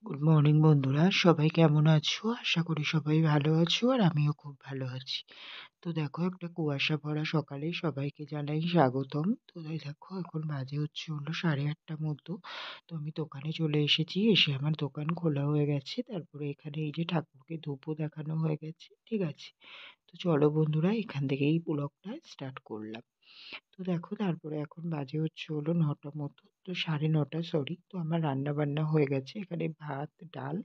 Good morning বন্ধুরা, সবাই কেমন আছো? আশা করি সবাই ভালো আছো আর আমিও খুব ভালো আছি। তো দেখো, একটা কুয়াশা ভরা সকালে সবাইকে জানাই স্বাগতম। তো এই দেখো, এখন বাজে হলো 8:30টার মতো। তো আমি দোকানে চলে এসেছি, এসে আমার দোকান খোলা হয়ে গেছে। তারপরে এখানে এই যে ঠাকুরকে ধূপও দেখানো হয়ে গেছে, ঠিক আছে। তো চলো বন্ধুরা, এখান থেকেই ব্লগটা স্টার্ট করলাম। তো দেখো, তারপরে এখন বাজে হলো 9টা মতো, তো 9:30, সরি। তো আমার রান্না বান্না হয়ে গেছে, এখানে ভাত, ডাল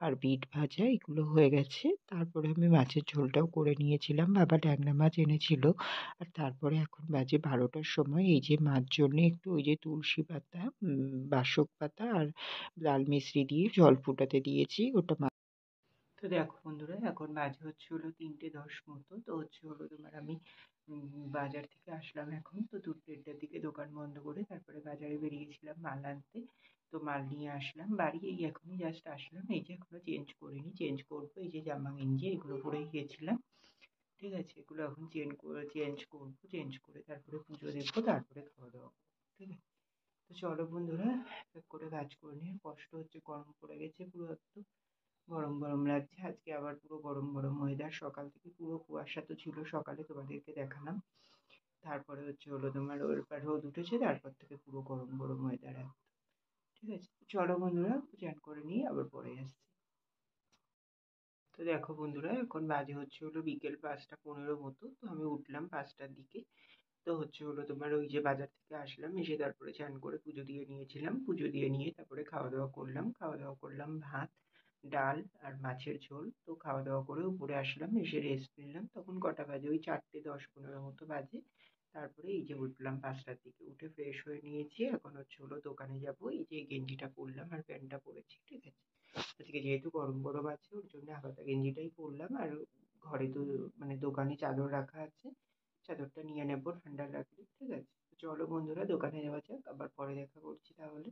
আর বিট ভাজা এগুলো হয়ে গেছে। তারপরে আমি মাছের ঝোলটাও করে নিয়েছিলাম, বাবা ট্যাংরা মাছ এনেছিল। আর তারপরে এখন বাজে 12টার সময়, এই যে মাছ জন্য একটু ওই যে তুলসী পাতা, বাসক পাতা আর লাল মিশ্রি দিয়ে জল ফুটাতে দিয়েছি, ওটা। তো দেখো বন্ধুরা, এখন বাজে হলো 3:10 মতো। তো তোমার আমি বাজার থেকে আসলাম এখন। তো 2:30টার দিকে দোকান বন্ধ করে তারপরে বাজারে বেরিয়েছিলাম মাল আনতে। তো মাল নিয়ে আসলাম বাড়ি, এই এখনই জাস্ট আসলাম। এই যে এখনো চেঞ্জ করিনি, চেঞ্জ করবো। এই যে জামা গেঞ্জি এগুলো পরেই গিয়েছিলাম, ঠিক আছে। এগুলো এখন চেঞ্জ করবো, চেঞ্জ করে তারপরে পুজো দেবো, তারপরে খাওয়া দাওয়া করবো, ঠিক আছে। তো চলো বন্ধুরা, এক এক করে কাজ করে নিয়ে, কষ্ট হচ্ছে, গরম পড়ে গেছে পুরো একটু, গরম গরম লাগছে। আজকে আবার পুরো গরম গরম ওয়েদার, সকাল থেকে পুরো কুয়াশা তো ছিল সকালে, তোমাদেরকে দেখালাম। তারপরে তোমার রোদ উঠেছে, তারপর থেকে পুরো গরম গরম ওয়েদার একদম, ঠিক আছে। চলো বন্ধুরা, চান করে নিয়ে আবার পরে আসছি। তো দেখো বন্ধুরা, এখন বাজে বিকেল 5:15 মতো। তো আমি উঠলাম 5টার দিকে। তো তোমার ওই যে বাজার থেকে আসলাম, এসে তারপরে চান করে পুজো দিয়ে নিয়েছিলাম, পুজো দিয়ে নিয়ে তারপরে খাওয়া দাওয়া করলাম ভাত, ডাল আর মাছের ঝোল। তো খাওয়া দাওয়া করে উপরে আসলাম, এসে রেস্ট নিলাম। তখন কটা বাজে, ওই 4:10-15 মতো বাজে। তারপরে এই যে উঠলাম 5টার দিকে, উঠে ফ্রেশ হয়ে নিয়েছি। এখন দোকানে যাবো। এই যে গেঞ্জিটা পরলাম আর প্যান্টটা পরেছি, ঠিক আছে। আজকে যেহেতু গরম গরম আছে, ওর জন্য হালকা গেঞ্জিটাই পরলাম। আর ঘরে তো মানে দোকানে চাদর রাখা আছে, চাদরটা নিয়ে নেবো ঠান্ডা লাগলে, ঠিক আছে। চলো বন্ধুরা, দোকানে যাওয়া যাক, আবার পরে দেখা করছি তাহলে।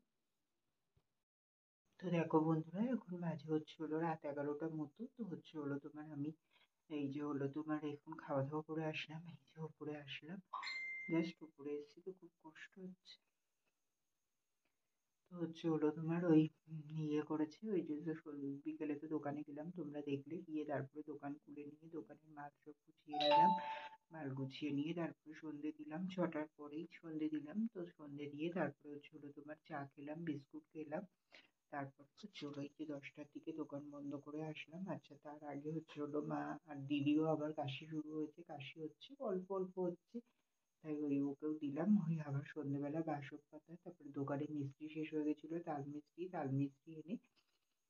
তো দেখো বন্ধুরা, এখন বাজে রাত 11টার মতো। তো তোমার আমি এই যে তোমার এখন খাওয়া দাওয়া করে আসলাম, এই যে উপরে আসলাম, জাস্ট উপরে এসেছি, তো খুব কষ্ট হচ্ছে। তো তোমার ওই ইয়ে করেছে, ওই যে বিকেলে তো দোকানে গেলাম, তোমরা দেখলে, গিয়ে তারপরে দোকান খুলে নিয়ে দোকানের মাল সব গুছিয়ে নিলাম। মাল গুছিয়ে নিয়ে তারপরে সন্ধে দিলাম, 6টার পরেই সন্ধে দিলাম। তো সন্ধে দিয়ে তারপরে তোমার চা খেলাম, বিস্কুট খেলাম। তারপর এই যে 10টার দিকে দোকান বন্ধ করে আসলাম। আচ্ছা, তার আগে মা আর দিদিও আবার কাশি শুরু হয়েছে, কাশি হচ্ছে, অল্প অল্প হচ্ছে। তাই ওকেও দিলাম। ওই আবার সন্ধ্যেবেলা বাসক পাতা, তারপরে দোকানে মিষ্টি শেষ হয়ে গেছিলো, তাল মিষ্টি এনে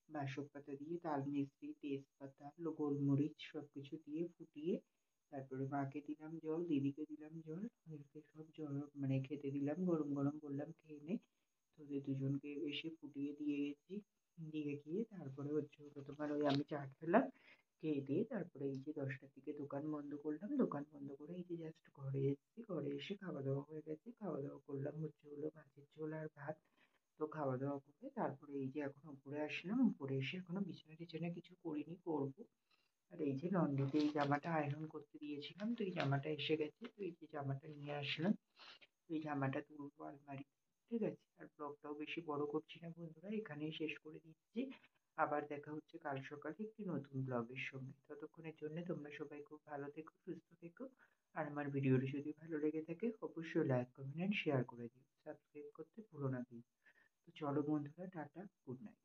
বাসক পাতা দিয়ে তাল মিষ্টি, তেজপাতা, গোলমরিচ সবকিছু দিয়ে ফুটিয়ে তারপরে মাকে দিলাম জল, দিদিকে দিলাম জল, ওদেরকে সব জল মানে খেতে দিলাম, গরম গরম বললাম খেয়ে নে। তো ওদের দুজনকে এসে ফুটিয়ে দিয়ে গেছি। দিয়ে গিয়ে তারপরে তোমার ওই আমি চা খেলাম, খেয়ে দিয়ে তারপরে এই যে 10টার দিকে দোকান বন্ধ করলাম। দোকান বন্ধ করে এই যে জাস্ট ঘরে এসেছি, ঘরে এসে খাওয়া দাওয়া হয়ে গেছে। খাওয়া দাওয়া করলাম মাছের ঝোল আর ভাত। তো খাওয়া দাওয়া করে তারপরে এই যে এখন উপরে আসলাম, উপরে এসে এখনো বিছানা টিছানা কিছু করিনি, করবো। আর এই যে লন্ড্রিতে এই জামাটা আয়রন করতে দিয়েছিলাম, তো এই জামাটা এসে গেছে। তো এই যে জামাটা নিয়ে আসলাম, এই জামাটা তুলবো আলমারি, ঠিক আছে। আর ব্লগটাও বেশি বড় করছি না বন্ধুরা, এখানেই শেষ করে দিচ্ছি। আবার দেখা হচ্ছে কাল সকালে একটি নতুন ব্লগের সঙ্গে। ততক্ষণের জন্য তোমরা সবাই খুব ভালো থেকো, সুস্থ থেকো। আর আমার ভিডিওটি যদি ভালো লেগে থাকে, অবশ্যই লাইক, কমেন্ট, শেয়ার করে দিও। সাবস্ক্রাইব করতে ভুলো না কিন্তু। তো চলো বন্ধুরা, টাটা, গুড নাইট।